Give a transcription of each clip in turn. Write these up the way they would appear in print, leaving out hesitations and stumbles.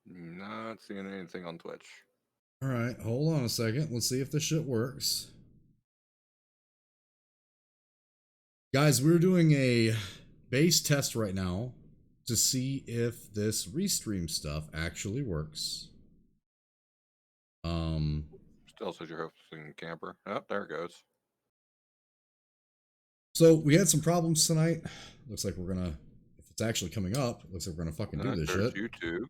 Not seeing anything on Twitch. All right, hold on a second. Let's see if this shit works. Guys, we're doing a base test right now to see if this restream stuff actually works. Still says you're hosting camper. Oh, there it goes. So we had some problems tonight. Looks like we're gonna, if it's actually coming up, looks like we're gonna fucking do this shit. YouTube.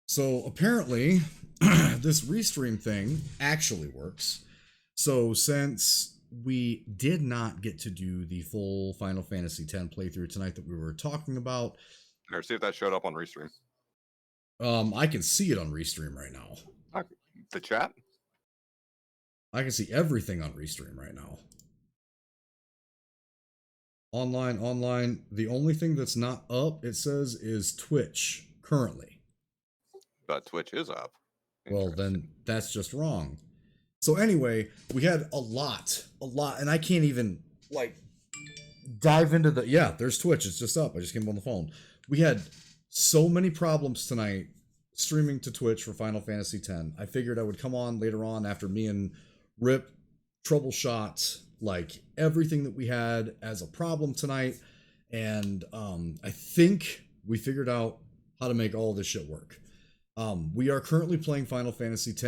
So apparently, this restream thing actually works. So since we did not get to do the full Final Fantasy X playthrough tonight that we were talking about, Here, see if that showed up on Restream. I can see it on Restream right now. The chat? I can see everything on Restream right now. Online. The only thing that's not up, it says, is Twitch currently. But Twitch is up. Well, then that's just wrong. So anyway, we had a lot, and I can't even, like, dive into the... Yeah, there's Twitch. It's just up. I just came on the phone. We had so many problems tonight streaming to Twitch for Final Fantasy X. I figured I would come on later on after me and Rip troubleshot, like, everything that we had as a problem tonight. And I think we figured out how to make all this shit work. We are currently playing Final Fantasy X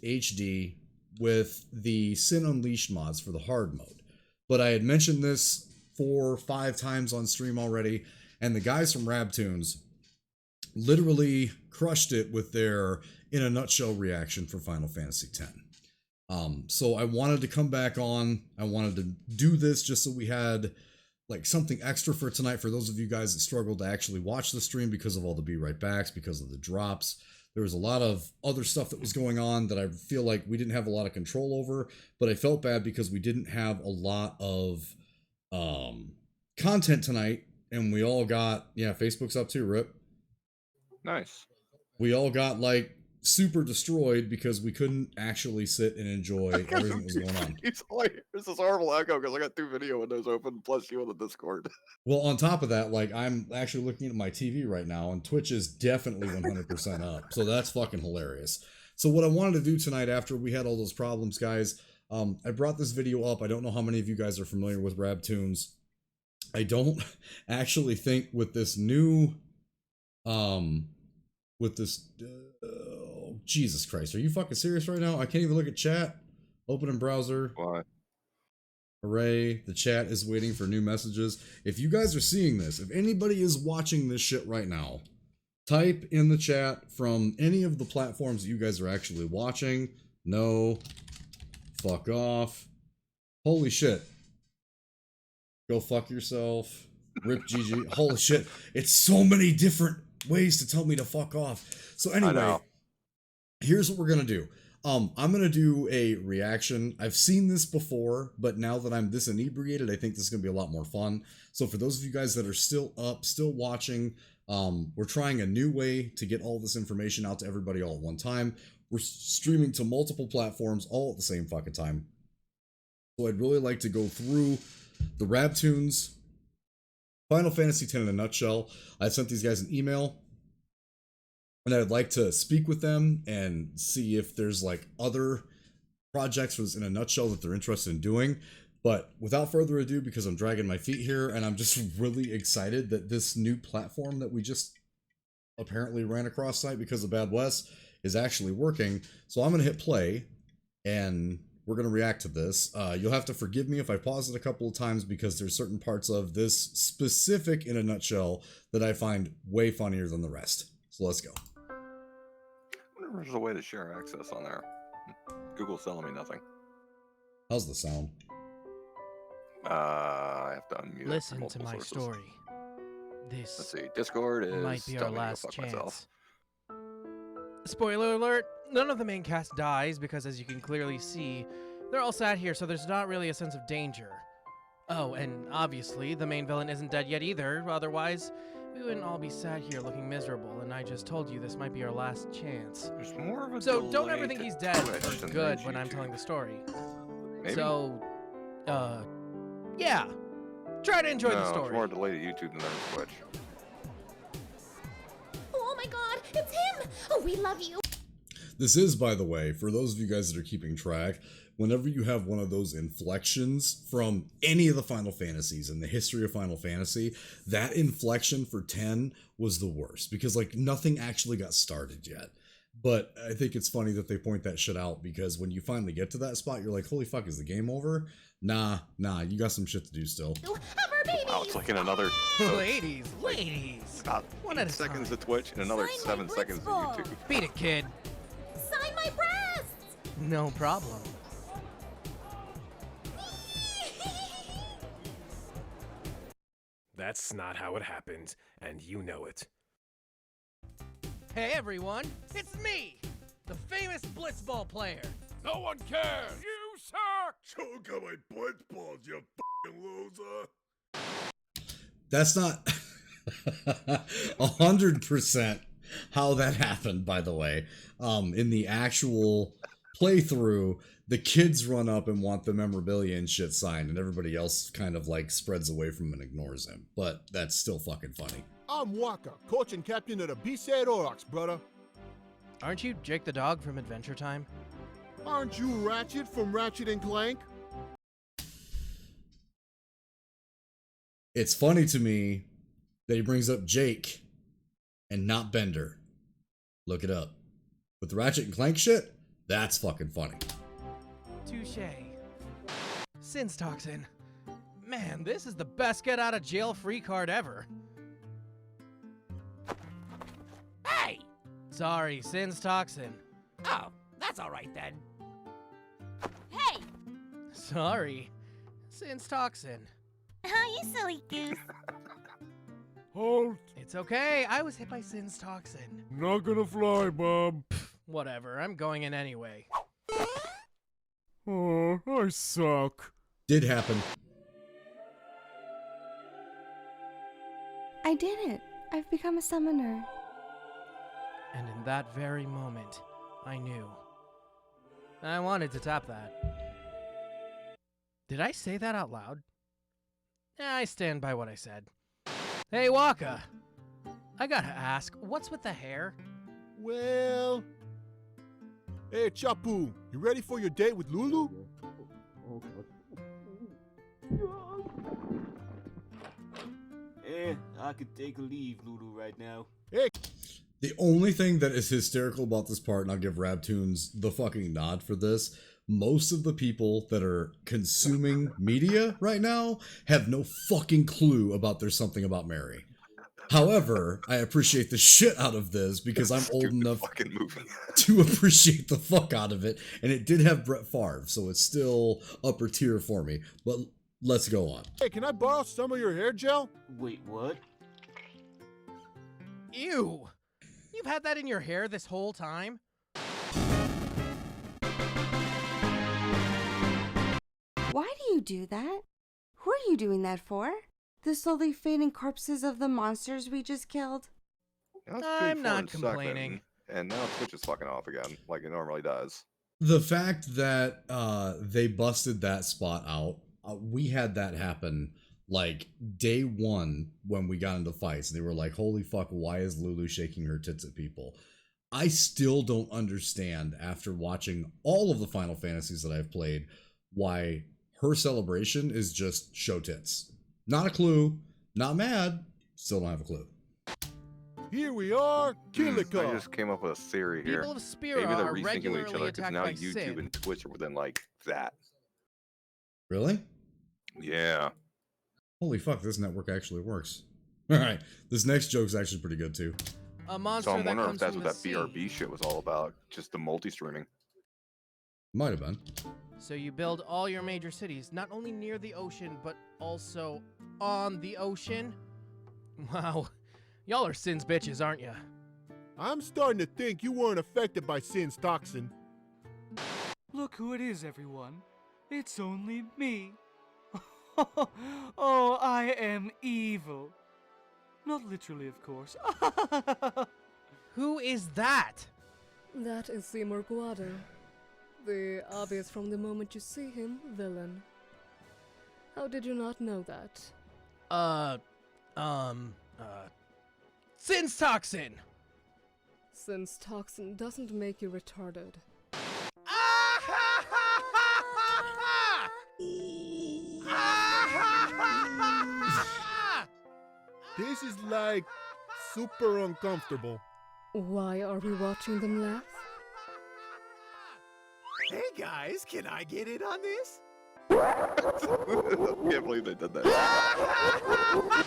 HD with the Sin Unleashed mods for the hard mode. But I had mentioned this 4 or 5 times on stream already, and the guys from Rabtoons literally crushed it with their in a nutshell reaction for Final Fantasy X. So I wanted to come back on. I wanted to do this just so we had like something extra for tonight for those of you guys that struggled to actually watch the stream because of all the be right backs, because of the drops. There was a lot of other stuff that was going on that I feel like we didn't have a lot of control over, but I felt bad because we didn't have a lot of content tonight, and we all got, yeah, Facebook's up too, Rip. Nice. We all got like super destroyed because we couldn't actually sit and enjoy everything that was going on. There's this horrible echo because I got 2 video windows open plus you on the Discord. Well, on top of that, like, I'm actually looking at my TV right now, and Twitch is definitely 100% up. So that's fucking hilarious. So what I wanted to do tonight after we had all those problems, guys, I brought this video up. I don't know how many of you guys are familiar with Rabtoons. I don't actually think with this new, oh, Jesus Christ. Are you fucking serious right now? I can't even look at chat. Open in browser. Why? Hooray, the chat is waiting for new messages. If you guys are seeing this, if anybody is watching this shit right now, type in the chat from any of the platforms that you guys are actually watching. No. Fuck off. Holy shit. Go fuck yourself. Rip GG. Holy shit. It's so many different ways to tell me to fuck off. So anyway, here's what we're gonna do. I'm going to do a reaction. I've seen this before, but now that I'm this inebriated, I think this is going to be a lot more fun. So for those of you guys that are still up, still watching, we're trying a new way to get all this information out to everybody all at one time. We're streaming to multiple platforms all at the same fucking time. So I'd really like to go through the Rabtoons, Final Fantasy X in a nutshell. I sent these guys an email, and I'd like to speak with them and see if there's like other projects in a nutshell that they're interested in doing. But without further ado, because I'm dragging my feet here and I'm just really excited that this new platform that we just apparently ran across tonight because of Bad West is actually working. So I'm going to hit play and we're going to react to this. You'll have to forgive me if I pause it a couple of times because there's certain parts of this specific in a nutshell that I find way funnier than the rest. So let's go. I wonder if there's a way to share access on there. Google's telling me nothing. How's the sound? I have to unmute. Listen to my story. This Let's see. Discord is might be our last chance. Myself. Spoiler alert, none of the main cast dies because, as you can clearly see, they're all sat here, so there's not really a sense of danger. Oh, and obviously, the main villain isn't dead yet either, otherwise we wouldn't all be sat here looking miserable, and I just told you this might be our last chance. There's more of a So don't ever think he's dead Twitch or than good there's when I'm YouTube. telling the story. Maybe? So, yeah. Try to enjoy the It's story. more delayed at YouTube than there is Twitch. Oh my god, it's him! Oh, we love you! This is, by the way, for those of you guys that are keeping track, whenever you have one of those inflections from any of the Final Fantasies in the history of Final Fantasy, that inflection for 10 was the worst because like nothing actually got started yet. But I think it's funny that they point that shit out because when you finally get to that spot, you're like, holy fuck, is the game over? Nah, you got some shit to do still. Have our babies! Wow, it's like in another Ladies, ladies. about One 8 at a seconds time. to Twitch and another Sign my 7 seconds to blitzball. YouTube. Beat it, kid. Sign my breasts! No problem. That's not how it happened, and you know it. Hey everyone, it's me, the famous blitzball player. No one cares! You suck! Choke on my blitzballs, you f***ing loser! That's not 100% how that happened, by the way. In the actual playthrough, the kids run up and want the memorabilia and shit signed, and everybody else kind of like spreads away from him and ignores him. But that's still fucking funny. I'm Waka, coach and captain of the B-Side Aurochs, brother. Aren't you Jake the dog from Adventure Time? Aren't you Ratchet from Ratchet and Clank? It's funny to me that he brings up Jake and not Bender. Look it up. With the Ratchet and Clank shit, that's fucking funny. Touche. Sins Toxin. Man, this is the best get out of jail free card ever. Hey! Sorry, Sins Toxin. Oh, that's all right then. Hey! Sorry, Sins Toxin. Oh, you silly goose. Halt! It's okay, I was hit by Sins Toxin. Not gonna fly, Bob. Whatever, I'm going in anyway. Oh, I suck. Did happen. I did it. I've become a summoner. And in that very moment, I knew. I wanted to tap that. Did I say that out loud? I stand by what I said. Hey, Waka! I gotta ask, what's with the hair? Well... Hey, Chapu, you ready for your date with Lulu? I could take a leave, Lulu, right now. The only thing that is hysterical about this part, and I'll give Rabtoons the fucking nod for this, most of the people that are consuming media right now have no fucking clue about There's Something About Mary. However, I appreciate the shit out of this because I'm old Stupid enough fucking movie. to appreciate the fuck out of it, and it did have Brett Favre, so it's still upper tier for me. But let's go on. Hey, can I borrow some of your hair gel? Wait, what? Ew! You've had that in your hair this whole time? Why do you do that? Who are you doing that for? The slowly fading corpses of the monsters we just killed? That was I'm pretty fun not and complaining. And now Twitch is fucking off again, like it normally does. The fact that they busted that spot out, we had that happen like day one when we got into fights. They were like, holy fuck, why is Lulu shaking her tits at people? I still don't understand, after watching all of the Final Fantasies that I've played, why her celebration is just show tits. Not a clue, not mad, still don't have a clue. Here we are, I Kilika. just came up with a theory here. People of Spira Maybe they're are rethinking each regularly other because attacked now by YouTube sin. and Twitch are within like that. Really? Yeah. Holy fuck, this network actually works. Alright, this next joke's actually pretty good too. A monster So I'm that wondering comes if that's from what the that sea. BRB shit was all about. Just the multi-streaming. Might have been. So you build all your major cities, not only near the ocean, but also on the ocean? Wow. Y'all are Sin's bitches, aren't ya? I'm starting to think you weren't affected by Sin's toxin. Look who it is, everyone. It's only me. Oh, I am evil. Not literally, of course. Who is that? That is Seymour Guado. The obvious from the moment you see him villain. How did you not know that? Sin's Toxin! Since toxin doesn't make you retarded. This is like super uncomfortable. Why are we watching them laugh? Hey guys, can I get in on this? I can't believe they did that.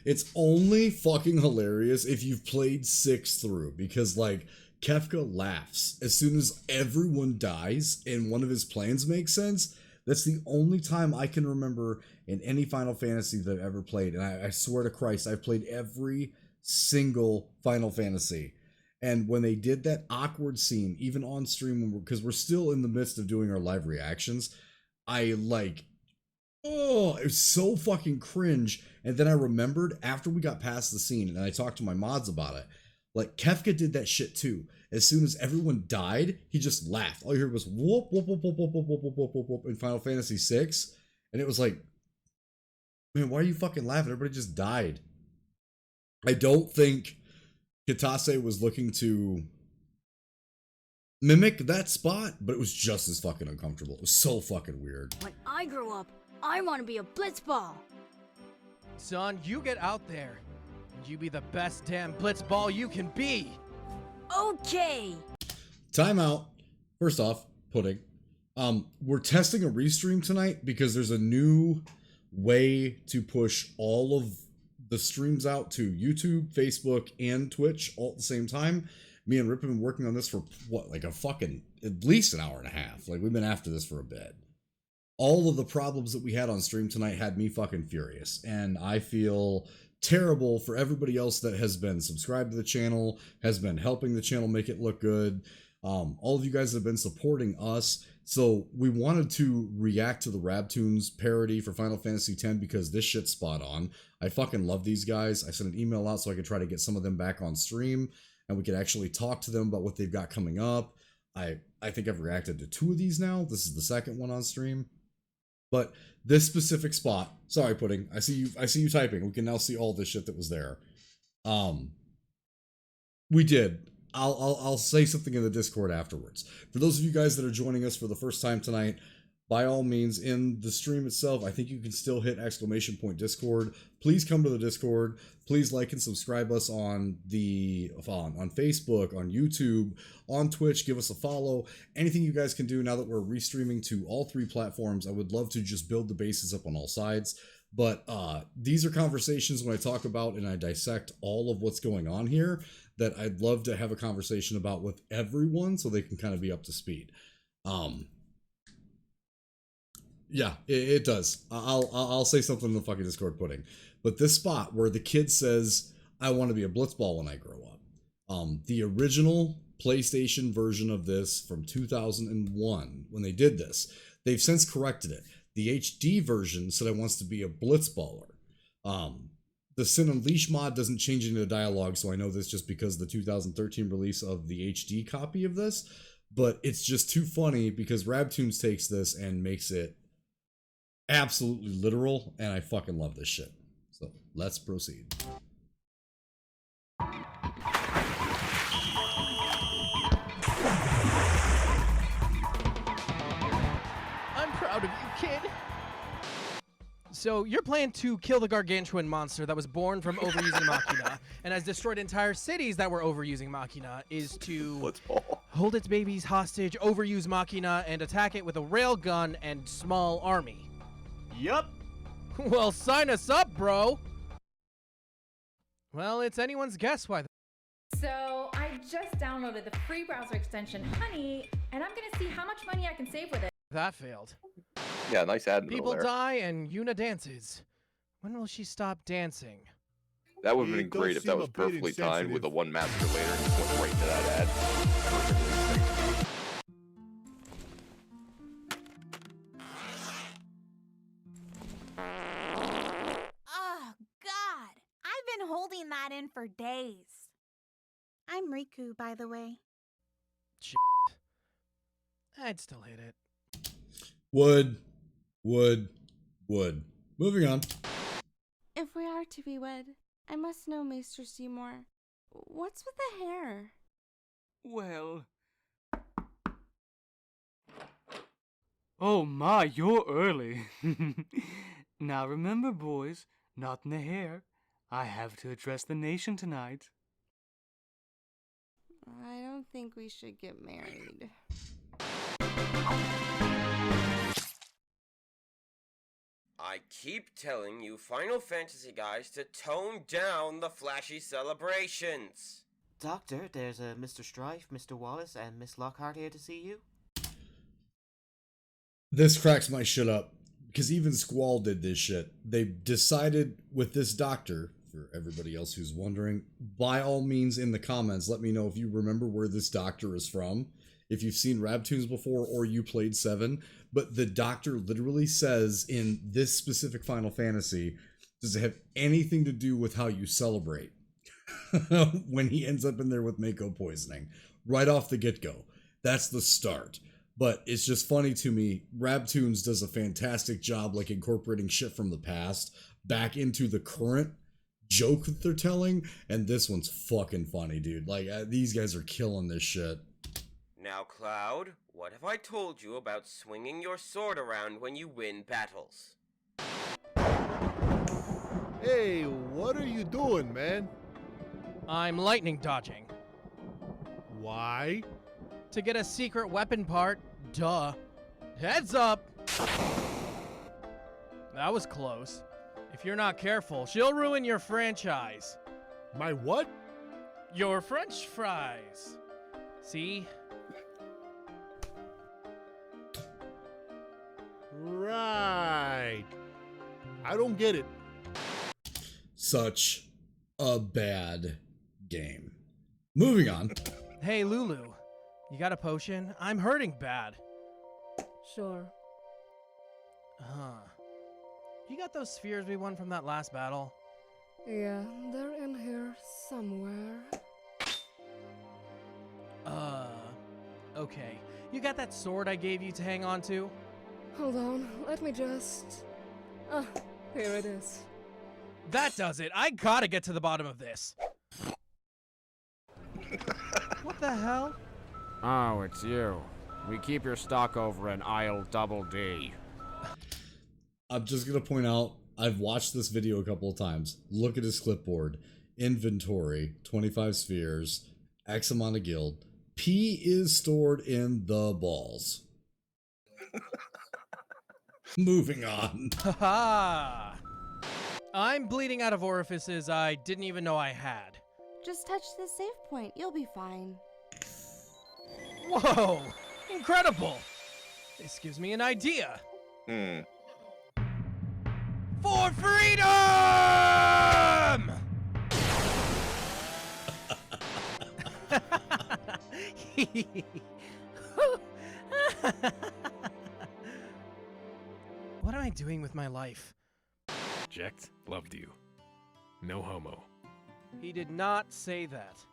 It's only fucking hilarious if you've played 6 through, because like Kefka laughs as soon as everyone dies and one of his plans makes sense. That's the only time I can remember in any Final Fantasy that I've ever played, and I swear to Christ, I've played every single Final Fantasy. And when they did that awkward scene, even on stream, because we're still in the midst of doing our live reactions, I like, oh, it was so fucking cringe. And then I remembered after we got past the scene and I talked to my mods about it, like Kefka did that shit too. As soon as everyone died, he just laughed. All you heard was whoop, whoop, whoop, whoop, whoop, whoop, whoop, whoop, whoop, whoop in Final Fantasy VI. And it was like, man, why are you fucking laughing? Everybody just died. I don't think Kitase was looking to mimic that spot, but it was just as fucking uncomfortable. It was so fucking weird. When I grow up, I want to be a blitzball. Son, you get out there. And you be the best damn blitzball you can be. Okay. Timeout. First off, Pudding. We're testing a restream tonight because there's a new way to push all of the streams out to YouTube, Facebook, and Twitch all at the same time. Me and Rip have been working on this for what, like a fucking at least an hour and a half. Like we've been after this for a bit. All of the problems that we had on stream tonight had me fucking furious, and I feel terrible for everybody else that has been subscribed to the channel, has been helping the channel make it look good. All of you guys have been supporting us. So we wanted to react to the Rabtoons parody for Final Fantasy X because this shit's spot on. I fucking love these guys. I sent an email out so I could try to get some of them back on stream and we could actually talk to them about what they've got coming up. I think I've reacted to 2 of these now. This is the second one on stream. But this specific spot, sorry Pudding, I see you typing. We can now see all this shit that was there. We did. I'll say something in the Discord afterwards. For those of you guys that are joining us for the first time tonight, by all means, in the stream itself, I think you can still hit !Discord. Please come to the Discord. Please like and subscribe us on Facebook, on YouTube, on Twitch. Give us a follow. Anything you guys can do now that we're restreaming to all 3 platforms. I would love to just build the bases up on all sides. But these are conversations when I talk about and I dissect all of what's going on here that I'd love to have a conversation about with everyone so they can kind of be up to speed. Yeah, it does. I'll say something in the fucking Discord Pudding. But this spot where the kid says, I want to be a blitzball when I grow up. The original PlayStation version of this from 2001, when they did this, they've since corrected it. The HD version said it wants to be a blitzballer. The Sin Unleash mod doesn't change any of the dialogue, so I know this just because of the 2013 release of the HD copy of this. But it's just too funny because Rabtoons takes this and makes it absolutely literal, and I fucking love this shit. So let's proceed. I'm proud of you, kid. So your plan to kill the gargantuan monster that was born from overusing Machina and has destroyed entire cities that were overusing Machina is to hold its babies hostage, overuse Machina, and attack it with a railgun and small army. Yup. Well, sign us up, bro. Well, it's anyone's guess why. So I just downloaded the free browser extension Honey, and I'm gonna see how much money I can save with it. That failed. Yeah, nice ad in the People middle there. die and Yuna dances. When will she stop dancing? That would have It been does great if that seem was a bit perfectly timed with insensitive. the 1 master later and just went right to that ad. Perfectly synced. Oh, God. I've been holding that in for days. I'm Riku, by the way. I'd still hit it. Would. Moving on. If we are to be wed, I must know Maester Seymour. What's with the hair? well... Oh my, you're early. Now remember, boys, not in the hair. I have to address the nation tonight. I don't think we should get married. I keep telling you Final Fantasy guys to tone down the flashy celebrations. Doctor, there's Mr. Strife, Mr. Wallace, and Miss Lockhart here to see you. This cracks my shit up, because even Squall did this shit. They decided with this doctor, for everybody else who's wondering, by all means in the comments, let me know if you remember where this doctor is from, if you've seen Rabtoons before or you played 7, but the doctor literally says in this specific Final Fantasy, does it have anything to do with how you celebrate? When he ends up in there with Mako poisoning, right off the get-go. That's the start. But it's just funny to me, Rabtoons does a fantastic job like incorporating shit from the past back into the current joke that they're telling, and this one's fucking funny, dude. Like, these guys are killing this shit. Now, Cloud, what have I told you about swinging your sword around when you win battles? Hey, what are you doing, man? I'm lightning dodging. Why? To get a secret weapon part. Duh. Heads up! That was close. If you're not careful, she'll ruin your franchise. My what? Your French fries. See? Right. I don't get it. Such a bad game. Moving on. Hey, Lulu. You got a potion? I'm hurting bad. Sure. Huh. You got those spheres we won from that last battle? Yeah, they're in here somewhere. Okay. You got that sword I gave you to hang on to? Hold on, let me just... Ah, here it is. That does it! I gotta get to the bottom of this! What the hell? Oh, it's you. We keep your stock over in aisle double D. I'm just gonna point out, I've watched this video a couple of times. Look at his clipboard. Inventory, 25 spheres, X amount of guild. P is stored in the balls. Moving on. Haha! I'm bleeding out of orifices I didn't even know I had. Just touch the save point. You'll be fine. Whoa! Incredible! This gives me an idea. For freedom! What am I doing with my life? Jacked loved you. No homo. He did not say that.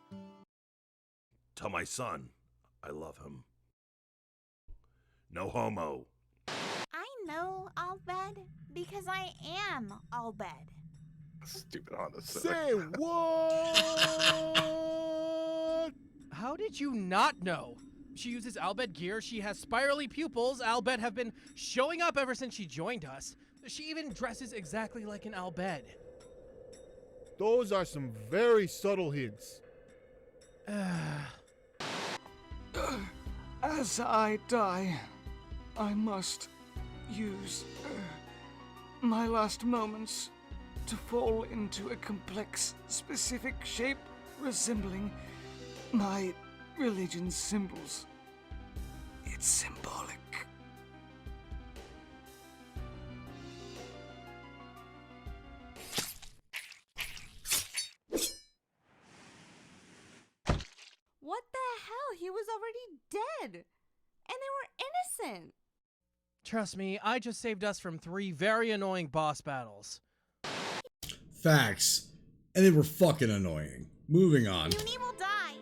Tell my son I love him. No homo. I know Albed because I am Albed. Stupid Honda Say Civic. what? How did you not know? She uses Albed gear, she has spirally pupils, Albed have been showing up ever since she joined us. She even dresses exactly like an Albed. Those are some very subtle hints. As I die, I must use my last moments to fall into a complex, specific shape resembling my religion's symbols. It's symbolic. What the hell? He was already dead. And they were innocent. Trust me, I just saved us from 3 very annoying boss battles. Facts. And they were fucking annoying. Moving on. Uni will die.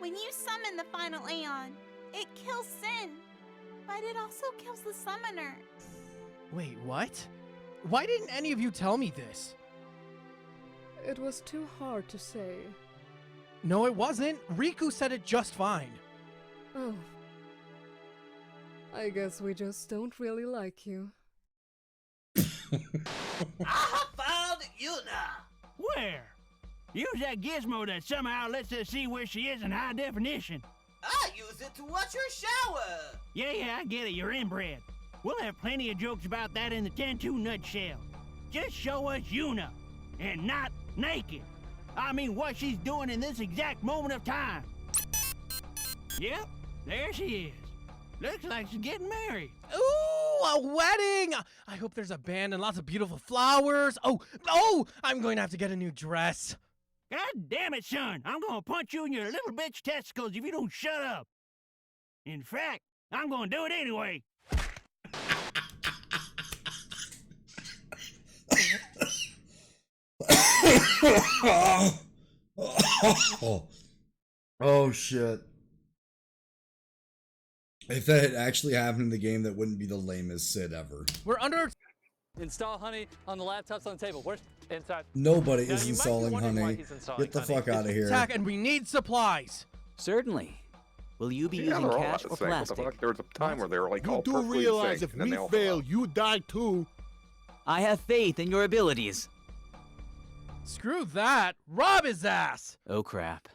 When you summon the final Aeon, it kills Sin. But it also kills the summoner. Wait, what? Why didn't any of you tell me this? It was too hard to say. No, it wasn't. Riku said it just fine. Oh. I guess we just don't really like you. I found Yuna! Where? Use that gizmo that somehow lets us see where she is in high definition. I use it to watch her shower! Yeah, I get it, you're inbred. We'll have plenty of jokes about that in the 10-2 nutshell. Just show us Yuna, and not naked. I mean what she's doing in this exact moment of time. Yep, there she is. Looks like she's getting married. Ooh, a wedding! I hope there's a band and lots of beautiful flowers. Oh, I'm going to have to get a new dress. God damn it, son. I'm gonna punch you in your little bitch testicles if you don't shut up. In fact, I'm gonna do it anyway. Oh shit. If that had actually happened in the game, that wouldn't be the lamest Sid ever. We're under... Install honey on the laptops on the table. Where's inside? Nobody Now, is you might be installing wondering why honey. he's installing Get the honey. fuck out of here. Attack, and we need supplies. Certainly. Will you be Yeah, using they're all cash about or the same. What the plastic? fuck? There was a time where they were like You all do perfectly realize synced, if and then we they all fail, fell out. you die too. I have faith in your abilities. Screw that. Rob his ass. Oh crap.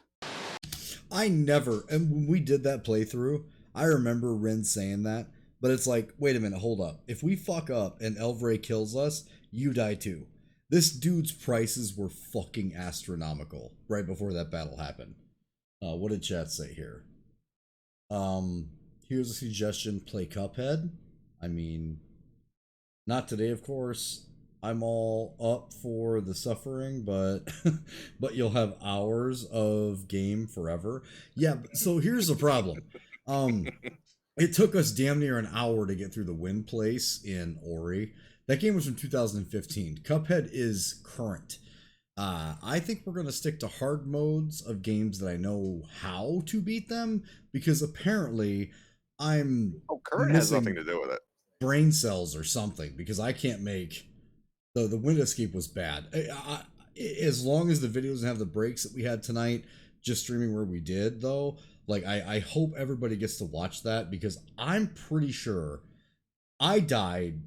I never, and when we did that playthrough, I remember Rin saying that, but it's like, wait a minute, hold up. If we fuck up and Elvray kills us, you die too. This dude's prices were fucking astronomical right before that battle happened. What did chat say here? Here's a suggestion, play Cuphead. I mean, not today, of course. I'm all up for the suffering, but but you'll have hours of game forever. Yeah, so here's the problem. It took us damn near an hour to get through the Wind Place in Ori. That game was from 2015. Cuphead is current. I think we're going to stick to hard modes of games that I know how to beat them, because apparently I'm current has nothing to do with it. brain cells or something, because I can't make... The Wind Escape was bad. As long as the video doesn't have the breaks that we had tonight, just streaming where we did, though, like, I hope everybody gets to watch that, because I'm pretty sure I died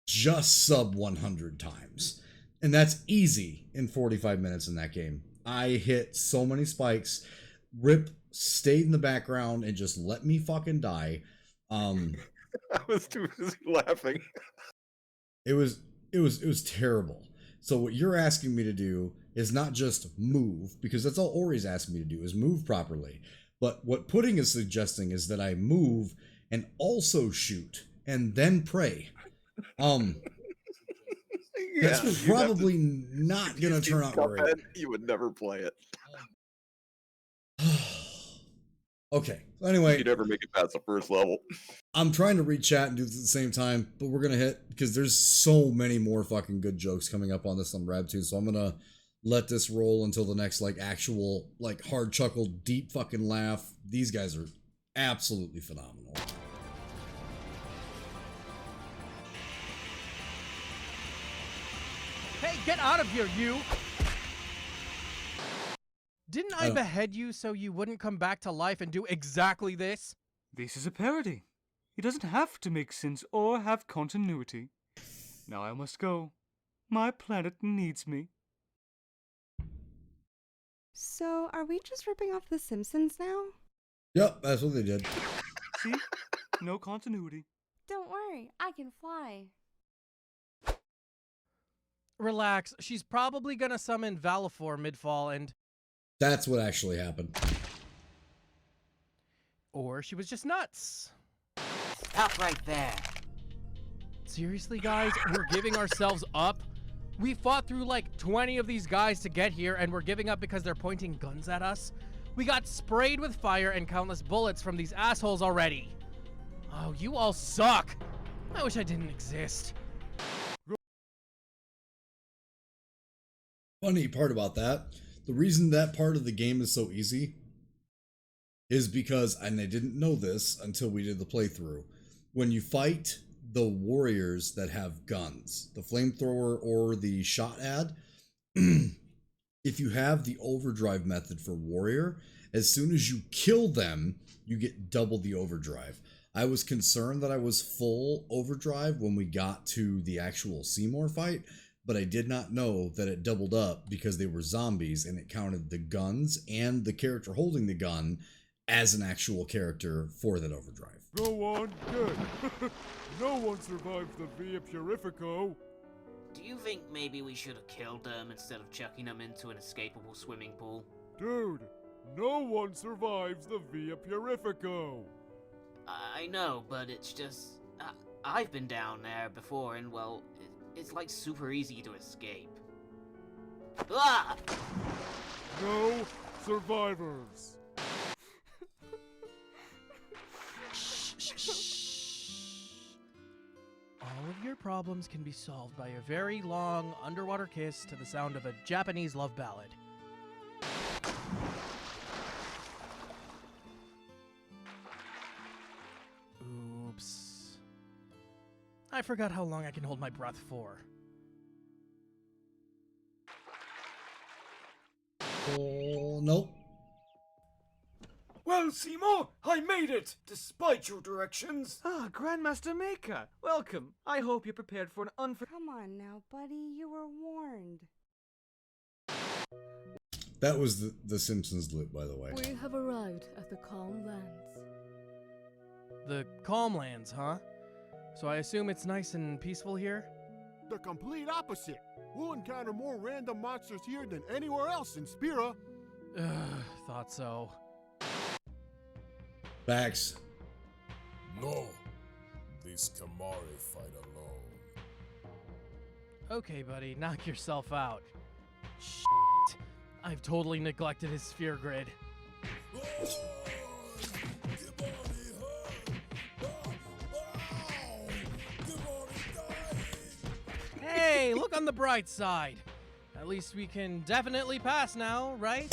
just sub 100 times. And that's easy in 45 minutes in that game. I hit so many spikes. Rip stayed in the background and just let me fucking die. I was too busy laughing. It was terrible. So what you're asking me to do is not just move, because that's all Ori's asking me to do, is move properly. But what Pudding is suggesting is that I move and also shoot and then pray. That's probably not going to turn out great. You would never play it. Okay. Anyway, you'd never make it past the first level. I'm trying to read chat and do this at the same time, but we're gonna hit, because there's so many more fucking good jokes coming up on this on Rabtoons, so I'm gonna let this roll until the next like actual like hard chuckle, deep fucking laugh. These guys are absolutely phenomenal. Hey, get out of here, you! Didn't I behead you so you wouldn't come back to life and do exactly this? This is a parody. It doesn't have to make sense or have continuity. Now I must go. My planet needs me. So, are we just ripping off The Simpsons now? Yep, that's what they did. See? No continuity. Don't worry, I can fly. Relax, she's probably gonna summon Valifor mid-fall and... That's what actually happened. Or she was just nuts. Stop right there. Seriously, guys? We're giving ourselves up? We fought through like 20 of these guys to get here, and we're giving up because they're pointing guns at us? We got sprayed with fire and countless bullets from these assholes already. Oh, you all suck. I wish I didn't exist. Funny part about that, the reason that part of the game is so easy is because, and I didn't know this until we did the playthrough, when you fight the warriors that have guns, the flamethrower or the shot ad, if you have the overdrive method for warrior, as soon as you kill them, you get double the overdrive. I was concerned that I was full overdrive when we got to the actual Seymour fight, but I did not know that it doubled up because they were zombies and it counted the guns and the character holding the gun as an actual character for that overdrive. Go on, good. No one survived the Via Purifico. Do you think maybe we should have killed them instead of chucking them into an escapable swimming pool? Dude, no one survives the Via Purifico. I know, but it's just... I've been down there before, and well, it's like super easy to escape. Ah! No survivors. All of your problems can be solved by a very long underwater kiss to the sound of a Japanese love ballad. Oops. I forgot how long I can hold my breath for. Oh, nope. Well, Seymour, I made it, despite your directions. Ah, Grandmaster Maker, welcome. I hope you're prepared for an Come on now, buddy, you were warned. That was the Simpsons loop, by the way. We have arrived at the Calm Lands. The Calm Lands, huh? So I assume it's nice and peaceful here? The complete opposite. We'll encounter more random monsters here than anywhere else in Spira. Thought so. Bax. No. These Kamari fight alone. Okay, buddy, knock yourself out. Shit. I've totally neglected his sphere grid. Hey, look on the bright side. At least we can definitely pass now, right?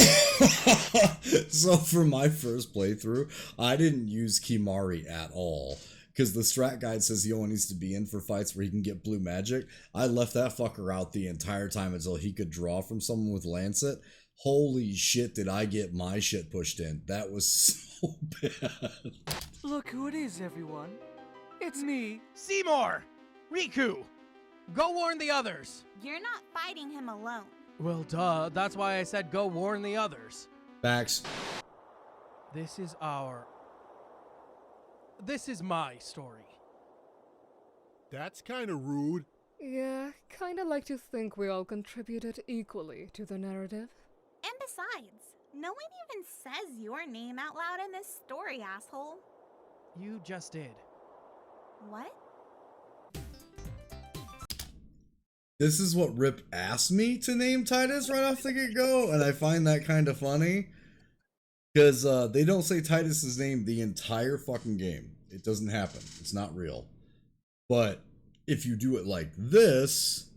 So for my first playthrough, I didn't use Kimari at all. Because the strat guide says he only needs to be in for fights where he can get blue magic. I left that fucker out the entire time until he could draw from someone with Lancet. Holy shit, did I get my shit pushed in. That was so bad. Look who it is, everyone. It's me, Seymour! Riku! Go warn the others! You're not fighting him alone. Well, duh. That's why I said go warn the others. Bax. This is my story. That's kind of rude. Yeah, kinda like to think we all contributed equally to the narrative. And besides, no one even says your name out loud in this story, asshole. You just did. What? This is what Rip asked me to name Titus right off the get-go, and I find that kind of funny. Because they don't say Titus's name the entire fucking game. It doesn't happen. It's not real. But if you do it like this,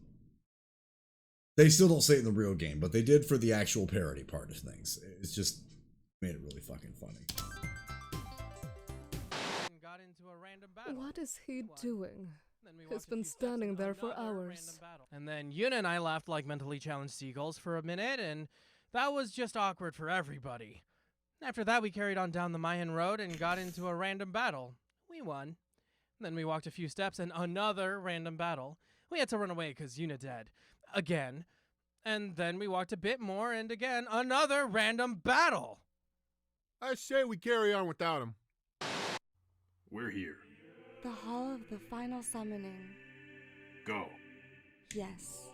they still don't say it in the real game, but they did for the actual parody part of things. It's just made it really fucking funny. What is he doing? He's been standing there for hours. And then Yuna and I laughed like mentally challenged seagulls for a minute, and that was just awkward for everybody. After that, we carried on down the Mayan road and got into a random battle. We won. Then we walked a few steps and another random battle. We had to run away because Yuna dead. Again. And then we walked a bit more and again, another random battle. I say we carry on without him. We're here. The Hall of the Final Summoning. Go. Yes.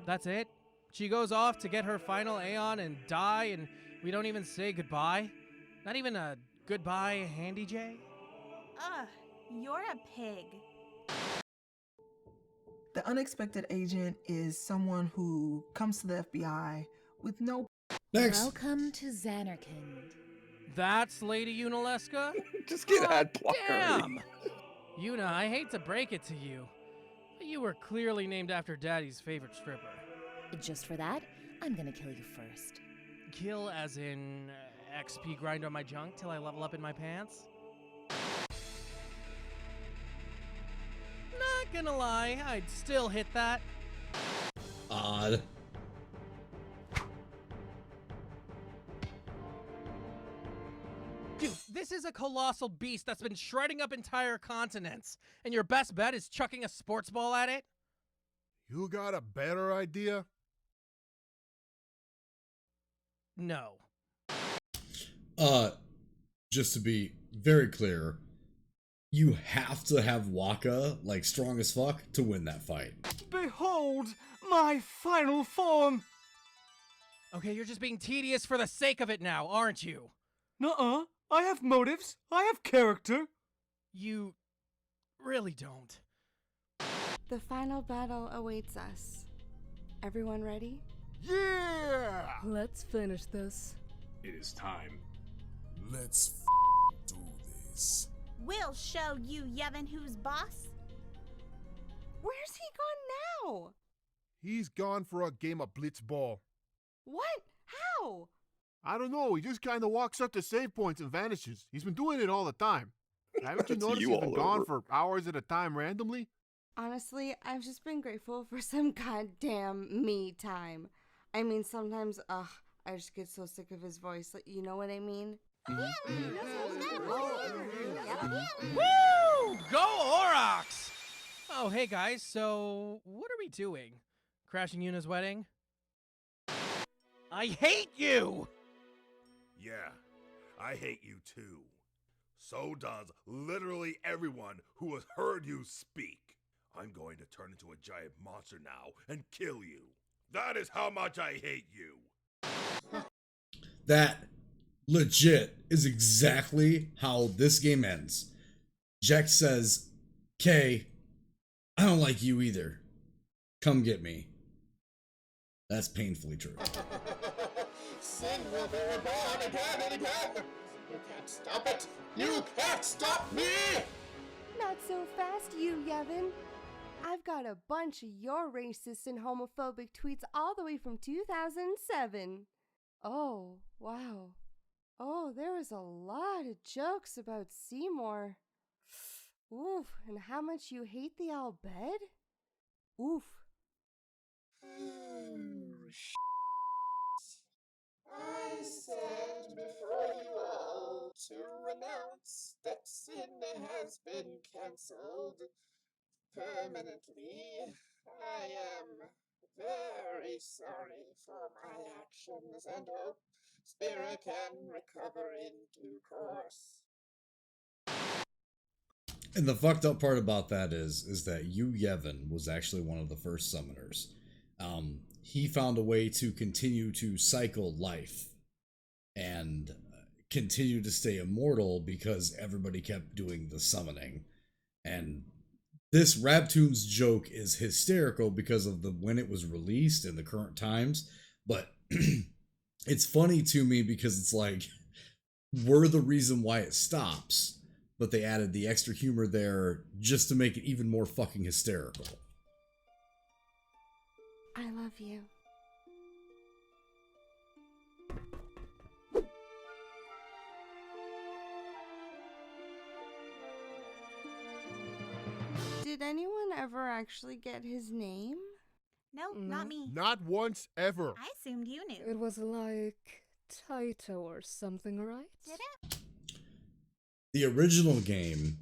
That's it? She goes off to get her final Aeon and die, and we don't even say goodbye? Not even a goodbye, Handy J? Ugh, you're a pig. The unexpected agent is someone who comes to the FBI with no... Next. Welcome to Xanarkand. That's Lady Unaleska? Just get ad blocker. Damn! Yuna, I hate to break it to you, but you were clearly named after Daddy's favorite stripper. Just for that, I'm gonna kill you first. Kill as in XP grind on my junk till I level up in my pants? Not gonna lie, I'd still hit that. God. Dude, this is a colossal beast that's been shredding up entire continents, and your best bet is chucking a sports ball at it? You got a better idea? No. Just to be very clear, you have to have Waka, like, strong as fuck to win that fight. Behold my final form! Okay, you're just being tedious for the sake of it now, aren't you? Nuh-uh. I have motives. I have character. You really don't. The final battle awaits us. Everyone ready? Yeah! Let's finish this. It is time. Let's do this. We'll show you, Yevon, who's boss. Where's he gone now? He's gone for a game of blitzball. What? How? I don't know. He just kind of walks up to save points and vanishes. He's been doing it all the time. Haven't you That's noticed you he's been all gone over. for hours at a time randomly? Honestly, I've just been grateful for some goddamn me time. I mean, sometimes, I just get so sick of his voice. Like, you know what I mean? Woo! Go Aurochs! Oh, hey guys, so what are we doing? Crashing Yuna's wedding? I hate you! Yeah, I hate you too. So does literally everyone who has heard you speak. I'm going to turn into a giant monster now and kill you. That is how much I hate you. That legit is exactly how this game ends. Jack says, "Kay, I don't like you either. Come get me." That's painfully true. Sin will be reborn again and again. You can't stop it. You can't stop me. Not so fast, you Yevon. I've got a bunch of your racist and homophobic tweets all the way from 2007. Oh, wow. Oh, there was a lot of jokes about Seymour. Oof, and how much you hate the Al Bhed? Oof. I said before you all to renounce that sin has been cancelled permanently. I am very sorry for my actions and hope Spira can recover in due course. And the fucked up part about that is that Yu Yevon was actually one of the first summoners. He found a way to continue to cycle life and continue to stay immortal because everybody kept doing the summoning. And this Rabtoons joke is hysterical because of when it was released in the current times, but it's funny to me because it's like, we're the reason why it stops, but they added the extra humor there just to make it even more fucking hysterical. I love you. Did anyone ever actually get his name? No, not me. Not once ever. I assumed you knew. It was like Taito or something, right? Did it? The original game,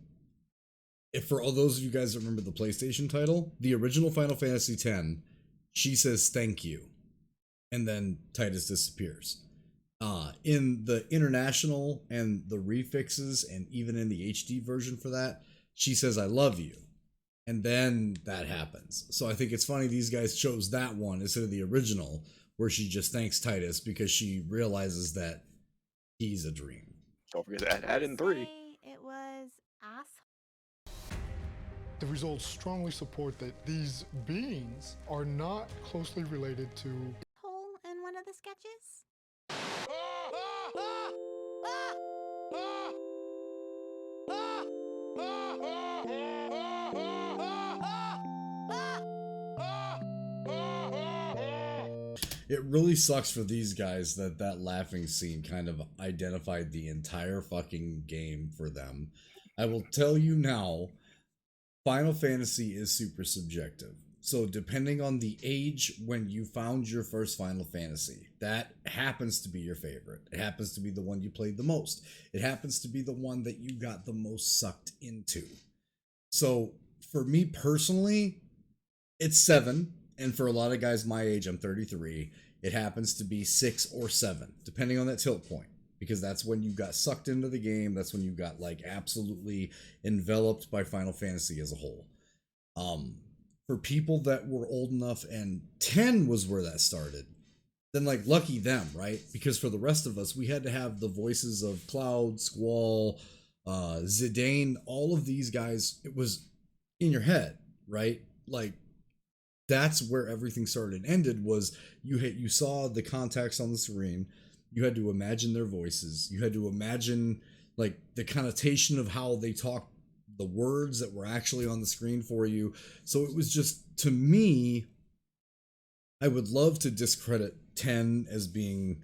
if for all those of you guys that remember the PlayStation title, the original Final Fantasy X, she says thank you, and then Titus disappears. In the international and the refixes, and even in the HD version for that, she says I love you, and then that happens. So I think it's funny these guys chose that one instead of the original, where she just thanks Titus because she realizes that he's a dream. Don't forget to add in 3. It was ass. The results strongly support that these beings are not closely related to Hole in one of the sketches. It really sucks for these guys that laughing scene kind of identified the entire fucking game for them. I will tell you now, Final Fantasy is super subjective. So depending on the age when you found your first Final Fantasy, that happens to be your favorite. It happens to be the one you played the most. It happens to be the one that you got the most sucked into. So for me personally, it's 7. And for a lot of guys my age, I'm 33, it happens to be 6 or 7, depending on that tilt point. Because that's when you got sucked into the game. That's when you got like absolutely enveloped by Final Fantasy as a whole. For people that were old enough and 10 was where that started, then like lucky them, right? Because for the rest of us, we had to have the voices of Cloud, Squall, Zidane, all of these guys. It was in your head, right? Like that's where everything started and ended. Was you saw the contacts on the screen, you had to imagine their voices, you had to imagine like the connotation of how they talk, the words that were actually on the screen for you. So it was just, to me, I would love to discredit 10 as being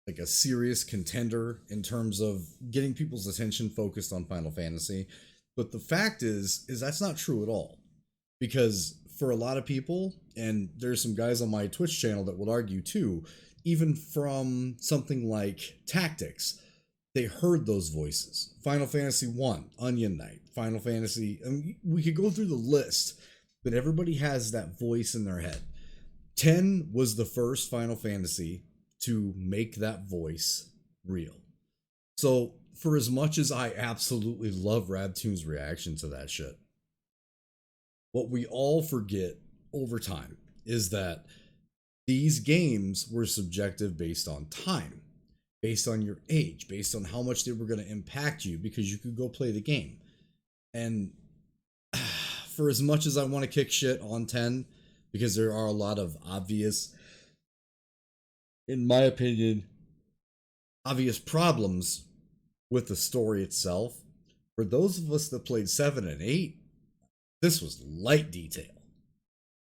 like a serious contender in terms of getting people's attention focused on Final Fantasy. But the fact is that's not true at all. Because for a lot of people, and there's some guys on my Twitch channel that would argue too, even from something like Tactics, they heard those voices. Final Fantasy 1, Onion Knight, Final Fantasy, I mean, we could go through the list, but everybody has that voice in their head. 10 was the first Final Fantasy to make that voice real. So for as much as I absolutely love Rabtoons' reaction to that shit, what we all forget over time is that these games were subjective based on time, based on your age, based on how much they were going to impact you, because you could go play the game. And for as much as I want to kick shit on 10, because there are a lot of obvious, in my opinion, obvious problems with the story itself, for those of us that played 7 and 8, this was light detail.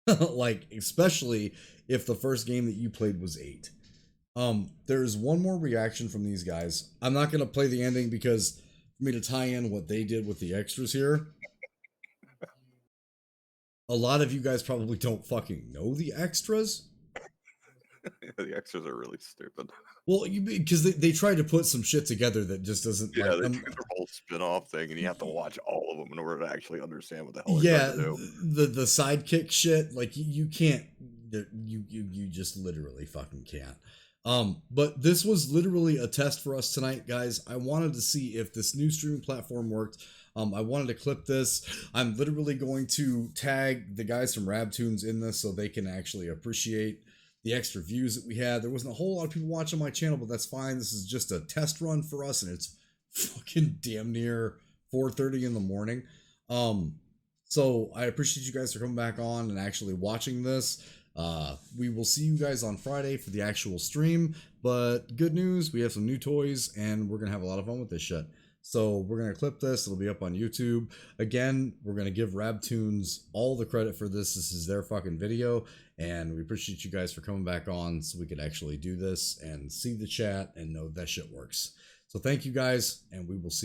Like, especially if the first game that you played was 8. There's one more reaction from these guys. I'm not going to play the ending because for me to tie in what they did with the extras here, a lot of you guys probably don't fucking know the extras. The extras are really stupid. Well, because they tried to put some shit together that just doesn't. Yeah, like, they do their whole spin-off thing, and you have to watch all of them in order to actually understand what the hell they're Yeah, trying to do. the sidekick shit, like you can't, you just literally fucking can't. But this was literally a test for us tonight, guys. I wanted to see if this new streaming platform worked. I wanted to clip this. I'm literally going to tag the guys from Rabtoons in this so they can actually appreciate the extra views that we had. There wasn't a whole lot of people watching my channel, but that's fine. This is just a test run for us, and it's fucking damn near 4:30 in the morning. So I appreciate you guys for coming back on and actually watching this. We will see you guys on Friday for the actual stream, but good news, we have some new toys and we're gonna have a lot of fun with this shit. So we're gonna clip this, it'll be up on YouTube. Again, we're gonna give Rabtoons all the credit for this. This is their fucking video, and we appreciate you guys for coming back on so we could actually do this and see the chat and know that shit works. So thank you guys, and we will see you